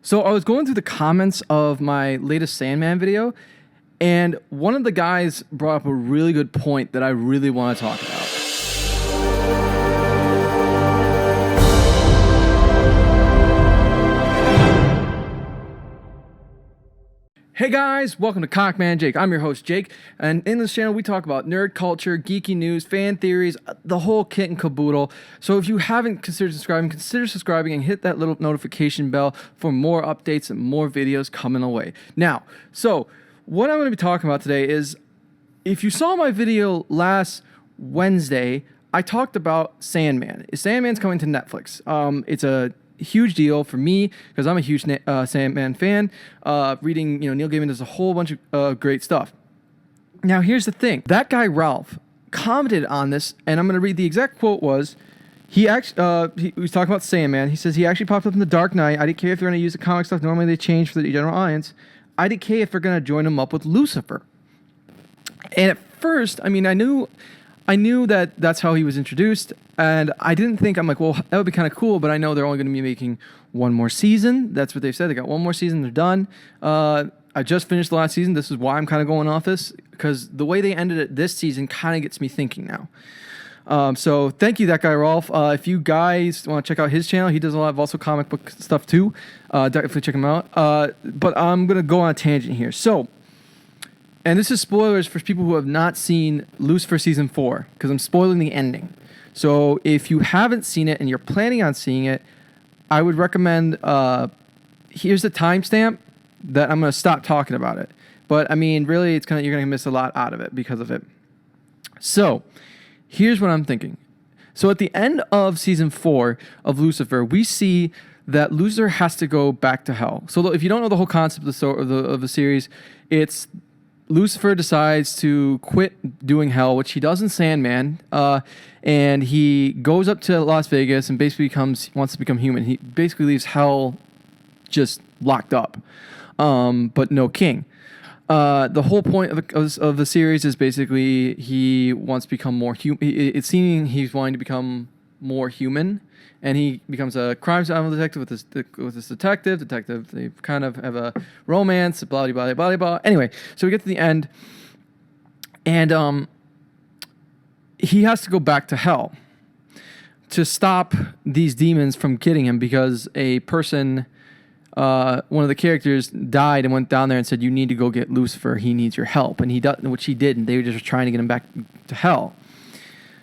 So I was going through the comments of my latest Sandman video, and one of the guys brought up a really good point that I really want to talk about. Hey guys, welcome to Comicmanjake. I'm your host Jake, and in this channel we talk about nerd culture, geeky news, fan theories, the whole kit and caboodle. So if you haven't considered subscribing, consider subscribing and hit that little notification bell for more updates and more videos coming away. Now, so what I'm going to be talking about today is, if you saw my video last Wednesday, I talked about Sandman. Sandman's coming to Netflix. It's a huge deal for me because I'm a huge Sandman fan. Reading, Neil Gaiman does a whole bunch of great stuff. Now, here's the thing. That guy Ralph commented on this, and I'm going to read the exact quote. He was talking about Sandman. He says he actually popped up in The Dark Knight. I didn't care if they're going to use the comic stuff. Normally they change for the general audience. I didn't care if they're going to join him up with Lucifer. And at first, I knew that that's how he was introduced, and I didn't think, I'm like, well, that would be kind of cool, but I know they're only going to be making one more season. That's what they've said. They got one more season. They're done. I just finished the last season. This is why I'm kind of going off this, because the way they ended it this season kind of gets me thinking now. So thank you, that guy Rolf. If you guys want to check out his channel, he does a lot of also comic book stuff too. Definitely check him out. But I'm going to go on a tangent here. So, and this is spoilers for people who have not seen Lucifer Season 4, because I'm spoiling the ending. So if you haven't seen it and you're planning on seeing it, I would recommend, here's the timestamp that I'm going to stop talking about it. But really, you're going to miss a lot out of it because of it. So here's what I'm thinking. So at the end of Season 4 of Lucifer, we see that Lucifer has to go back to hell. So if you don't know the whole concept of the series, it's Lucifer decides to quit doing hell, which he does in Sandman, and he goes up to Las Vegas and basically wants to become human. He basically leaves hell just locked up, but no king. The whole point of the series is basically he wants to become more human. It's seeming he's wanting to become more human, and he becomes a crime detective with this detective. They kind of have a romance, blah, blah, blah, blah. Anyway, so we get to the end, and he has to go back to hell to stop these demons from getting him, because a person, one of the characters, died and went down there and said, "You need to go get Lucifer. He needs your help." And he does, which he did, and they were just trying to get him back to hell.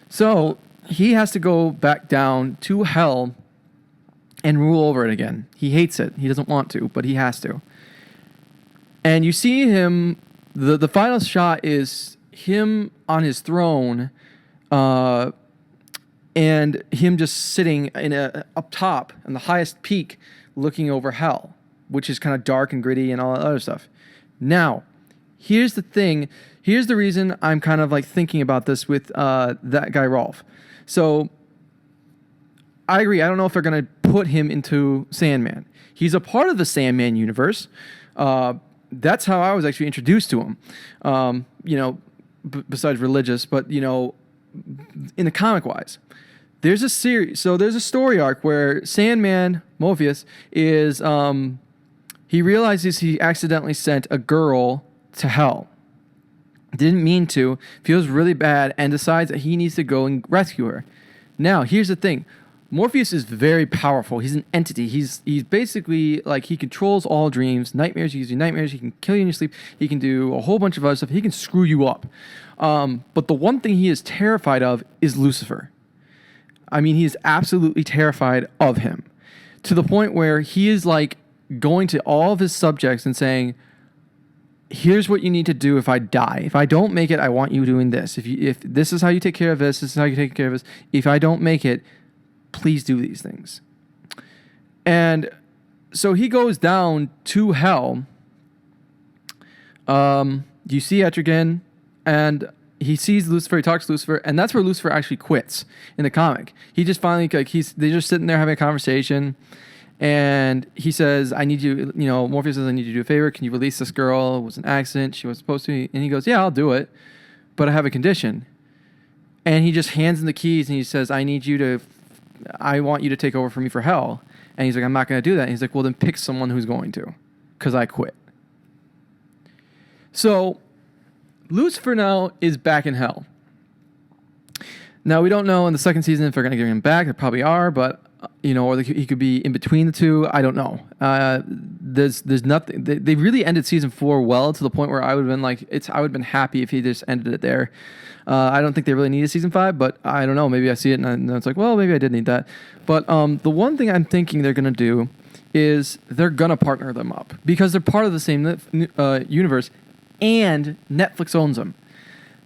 So he has to go back down to hell and rule over it again. He hates it. He doesn't want to, but he has to. And you see him, the final shot is him on his throne, and him just sitting up top on the highest peak looking over hell, which is kind of dark and gritty and all that other stuff. Now, here's the thing. Here's the reason I'm kind of like thinking about this with that guy Rolf. So I agree. I don't know if they're going to put him into Sandman. He's a part of the Sandman universe. That's how I was actually introduced to him. Besides religious, but in the comic wise, there's a series. So there's a story arc where Sandman, Morpheus, is he realizes he accidentally sent a girl to hell. Didn't mean to, feels really bad, and decides that he needs to go and rescue her. Now, here's the thing. Morpheus is very powerful. He's an entity. He's basically like, he controls all dreams, nightmares. He gives you nightmares. He can kill you in your sleep. He can do a whole bunch of other stuff. He can screw you up. But the one thing he is terrified of is Lucifer. He is absolutely terrified of him, to the point where he is like going to all of his subjects and saying, "Here's what you need to do if I die. If I don't make it, I want you doing this. If this is how you take care of this is how you take care of this. If I don't make it, please do these things." And so he goes down to hell. You see Etrigan, and he sees Lucifer. He talks to Lucifer, and that's where Lucifer actually quits in the comic. He just finally they're just sitting there having a conversation. And he says, "I need you," Morpheus says, "I need you to do a favor. Can you release this girl? It was an accident. She was supposed to." And he goes, "Yeah, I'll do it, but I have a condition." And he just hands him the keys, and he says, I want you to take over for me for hell." And he's like, I'm not going to do that. And he's like, well, then pick someone who's going to, because I quit. So Lucifer now is back in hell. Now, we don't know in the second season if they're going to give him back. They probably are, but, or he could be in between the two. I don't know. There's nothing. They really ended season 4 well, to the point where I would have been like, I would have been happy if he just ended it there. I don't think they really needed season 5, but I don't know. Maybe I see it and it's like, well, maybe I did need that. But the one thing I'm thinking they're going to do is they're going to partner them up, because they're part of the same universe, and Netflix owns them.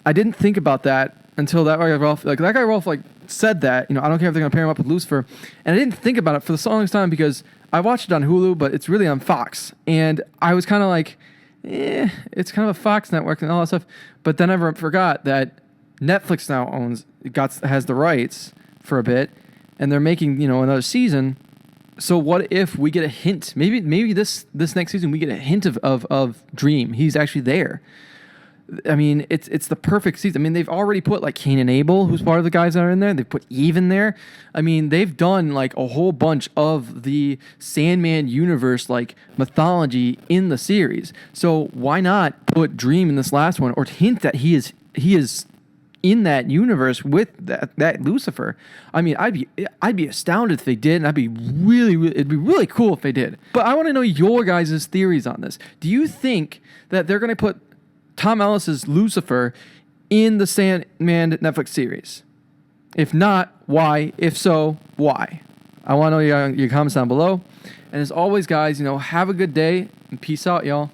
I didn't think about that until that guy Rolf said that, I don't care if they're going to pair him up with Lucifer. And I didn't think about it for the longest time, because I watched it on Hulu, but it's really on Fox. And I was kind of like, it's kind of a Fox network and all that stuff. But then I forgot that Netflix now has the rights for a bit, and they're making, another season. So what if we get a hint? Maybe this next season we get a hint of Dream. He's actually there. I mean, it's the perfect season. I mean, they've already put like Cain and Abel, who's part of the guys that are in there. They've put Eve in there. I mean, they've done like a whole bunch of the Sandman universe, like mythology, in the series. So why not put Dream in this last one, or hint that he is in that universe with that Lucifer? I mean, I'd be astounded if they did, and it'd be really cool if they did. But I want to know your guys' theories on this. Do you think that they're going to put Tom Ellis's Lucifer in the Sandman Netflix series? If not, why? If so, why? I want to know your comments down below. And as always, guys, have a good day, and peace out, y'all.